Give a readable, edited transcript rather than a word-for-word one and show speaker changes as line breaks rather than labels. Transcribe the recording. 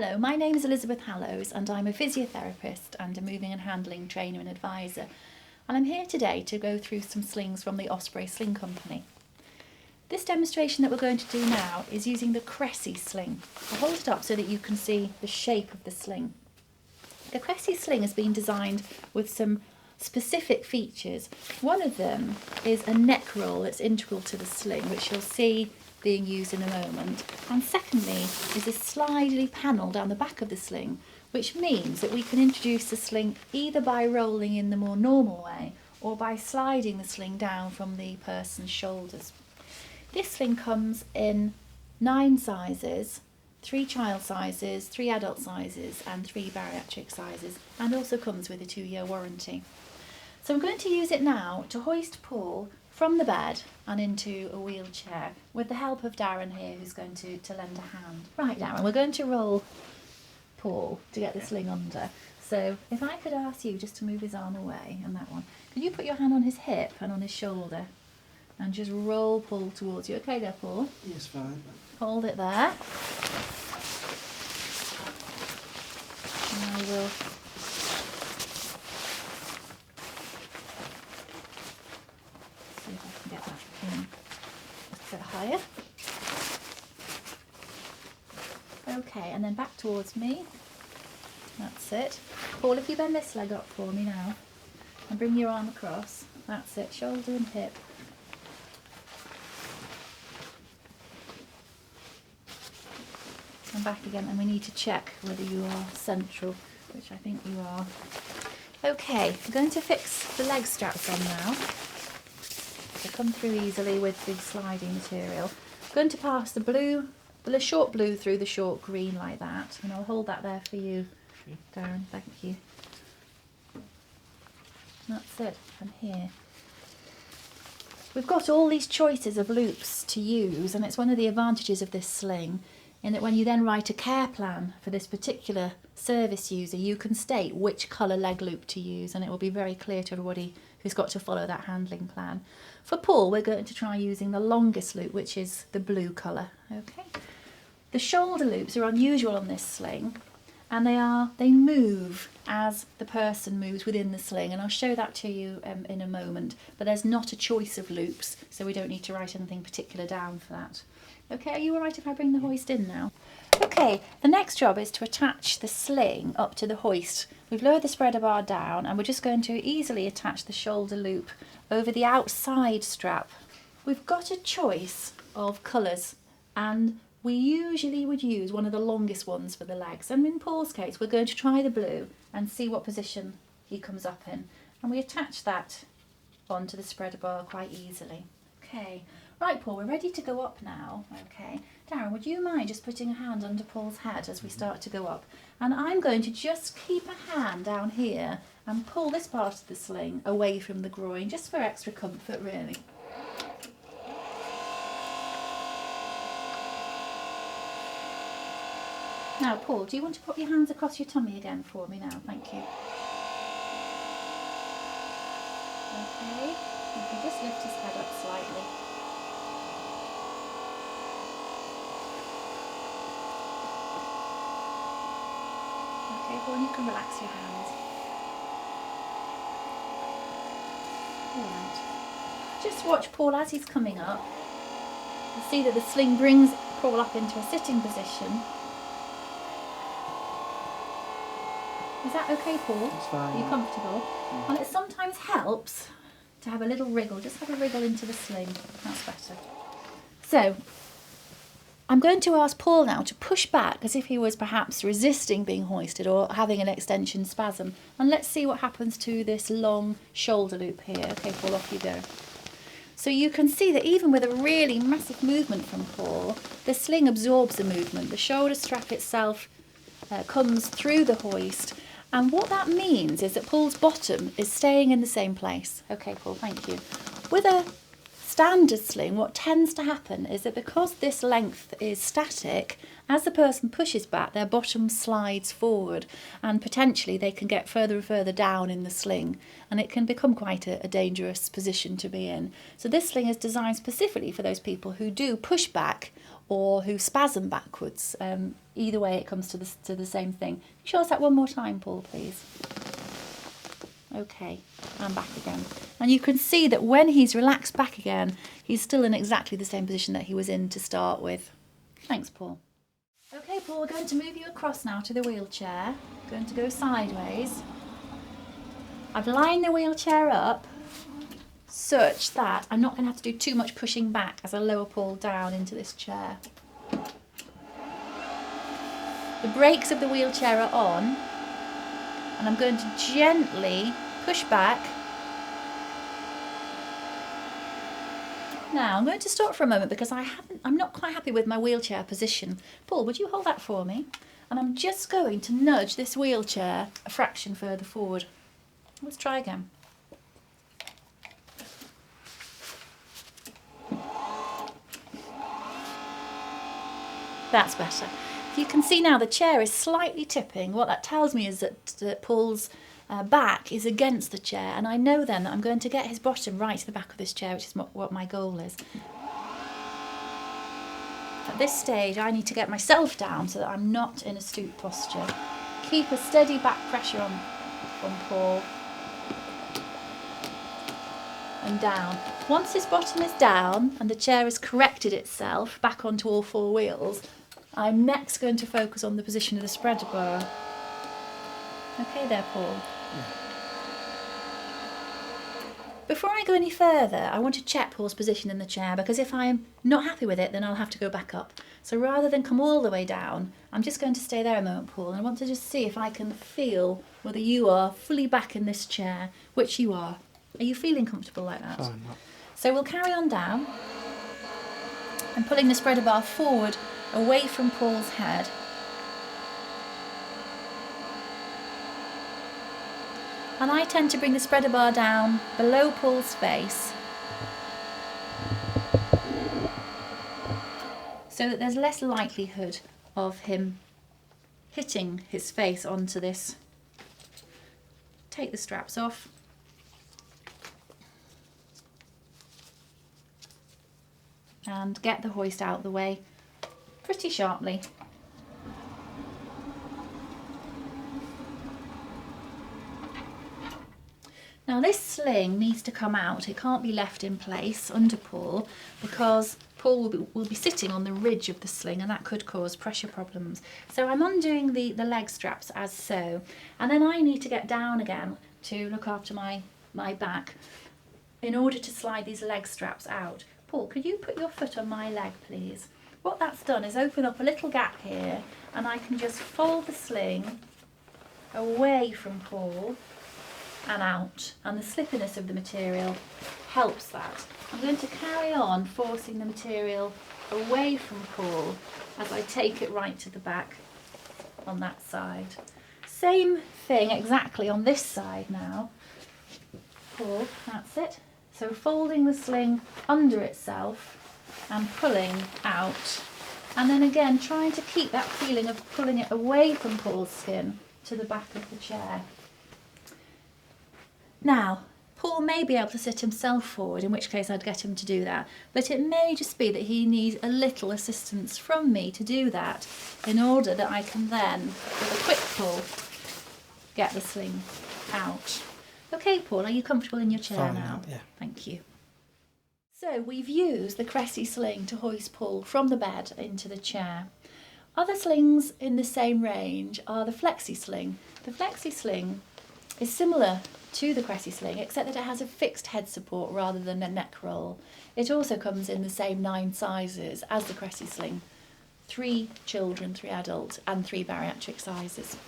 Hello, my name is Elizabeth Hallows and I'm a physiotherapist and a moving and handling trainer and advisor. And I'm here today to go through some slings from the Osprey Sling Company. This demonstration that we're going to do now is using the Cressy Sling. I'll hold it up so that you can see the shape of the sling. The Cressy Sling has been designed with some specific features. One of them is a neck roll that's integral to the sling, which you'll see being used in a moment. And secondly is a slidey panel down the back of the sling, which means that we can introduce the sling either by rolling in the more normal way or by sliding the sling down from the person's shoulders. This sling comes in 9 sizes, 3 child sizes, 3 adult sizes and 3 bariatric sizes, and also comes with a 2-year warranty. So I'm going to use it now to hoist Paul from the bed and into a wheelchair with the help of Darren here, who's going to lend a hand. Right, Darren, we're going to roll Paul to get the sling under. So if I could ask you just to move his arm away, and that one. Could you put your hand on his hip and on his shoulder and just roll Paul towards you? Okay there, Paul?
Yes, fine.
Hold it there. And I will see if I can get that in just a bit higher. Okay, and then back towards me. That's it. Paul, if you bend this leg up for me now and bring your arm across. That's it, shoulder and hip. And back again, and we need to check whether you are central, which I think you are. Okay, I'm going to fix the leg straps on now. They come through easily with the sliding material. I'm going to pass the short blue through the short green like that, and I'll hold that there for you, Darren, thank you. That's it, and here. We've got all these choices of loops to use, and it's one of the advantages of this sling, in that when you then write a care plan for this particular service user, you can state which colour leg loop to use, and it will be very clear to everybody who's got to follow that handling plan. For Paul, we're going to try using the longest loop, which is the blue colour. Okay. The shoulder loops are unusual on this sling, and they move as the person moves within the sling, and I'll show that to you in a moment, but there's not a choice of loops, so we don't need to write anything particular down for that. Okay, are you all right if I bring the hoist in now? Okay, the next job is to attach the sling up to the hoist. We've lowered the spreader bar down and we're just going to easily attach the shoulder loop over the outside strap. We've got a choice of colours, and we usually would use one of the longest ones for the legs. And in Paul's case, we're going to try the blue and see what position he comes up in. And we attach that onto the spreader bar quite easily. Okay. Right, Paul, we're ready to go up now. Okay. Darren, would you mind just putting a hand under Paul's head as we start to go up? And I'm going to just keep a hand down here and pull this part of the sling away from the groin, just for extra comfort, really. Now, Paul, do you want to put your hands across your tummy again for me now? Thank you. Okay. You can just lift his head up slightly. Okay, Paul, you can relax your hands. Alright. Just watch Paul as he's coming up. You see that the sling brings Paul up into a sitting position. Is that okay, Paul?
It's fine.
Are you comfortable?
Mm.
And it sometimes helps to have a little wriggle. Just have a wriggle into the sling. That's better. So, I'm going to ask Paul now to push back as if he was perhaps resisting being hoisted or having an extension spasm. And let's see what happens to this long shoulder loop here. Okay, Paul, off you go. So you can see that even with a really massive movement from Paul, the sling absorbs the movement. The shoulder strap itself comes through the hoist. And what that means is that Paul's bottom is staying in the same place. Okay, Paul, thank you. With a standard sling, what tends to happen is that because this length is static, as the person pushes back, their bottom slides forward and potentially they can get further and further down in the sling, and it can become quite a dangerous position to be in. So this sling is designed specifically for those people who do push back or who spasm backwards. Either way, it comes to the same thing. Show us that one more time, Paul, please. Okay, and back again. And you can see that when he's relaxed back again, he's still in exactly the same position that he was in to start with. Thanks, Paul. Okay, Paul, we're going to move you across now to the wheelchair. Going to go sideways. I've lined the wheelchair up such that I'm not going to have to do too much pushing back as I lower Paul down into this chair. The brakes of the wheelchair are on, and I'm going to gently push back. Now I'm going to stop for a moment because I'm not quite happy with my wheelchair position. Paul, would you hold that for me? And I'm just going to nudge this wheelchair a fraction further forward. Let's try again. That's better. You can see now the chair is slightly tipping. What that tells me is that Paul's back is against the chair, and I know then that I'm going to get his bottom right to the back of this chair, which is what my goal is. At this stage I need to get myself down so that I'm not in a stoop posture. Keep a steady back pressure on Paul. And down. Once his bottom is down and the chair has corrected itself back onto all four wheels, I'm next going to focus on the position of the spreader bar. Okay there, Paul. Yeah. Before I go any further, I want to check Paul's position in the chair, because if I'm not happy with it, then I'll have to go back up. So rather than come all the way down, I'm just going to stay there a moment, Paul, and I want to just see if I can feel whether you are fully back in this chair, which you are. Are you feeling comfortable like that?
Fine.
So we'll carry on down and pulling the spreader bar forward away from Paul's head. And I tend to bring the spreader bar down below Paul's face so that there's less likelihood of him hitting his face onto this. Take the straps off. And get the hoist out of the way pretty sharply. Now this sling needs to come out. It can't be left in place under Paul, because Paul will be sitting on the ridge of the sling, and that could cause pressure problems. So I'm undoing the leg straps as so, and then I need to get down again to look after my back in order to slide these leg straps out. Paul, could you put your foot on my leg, please? What that's done is open up a little gap here, and I can just fold the sling away from Paul and out, and the slippiness of the material helps that. I'm going to carry on forcing the material away from Paul as I take it right to the back on that side. Same thing exactly on this side now. Paul, that's it. So folding the sling under itself and pulling out, and then again trying to keep that feeling of pulling it away from Paul's skin to the back of the chair. Now, Paul may be able to sit himself forward, in which case I'd get him to do that, but it may just be that he needs a little assistance from me to do that, in order that I can then, with a quick pull, get the sling out. Okay, Paul, are you comfortable in your chair
Fine,
now?
Yeah.
Thank you. So we've used the Cressy Sling to hoist Paul from the bed into the chair. Other slings in the same range are the Flexi Sling. The Flexi Sling is similar to the Cressy Sling, except that it has a fixed head support rather than a neck roll. It also comes in the same 9 sizes as the Cressy Sling. 3 children, 3 adult and 3 bariatric sizes.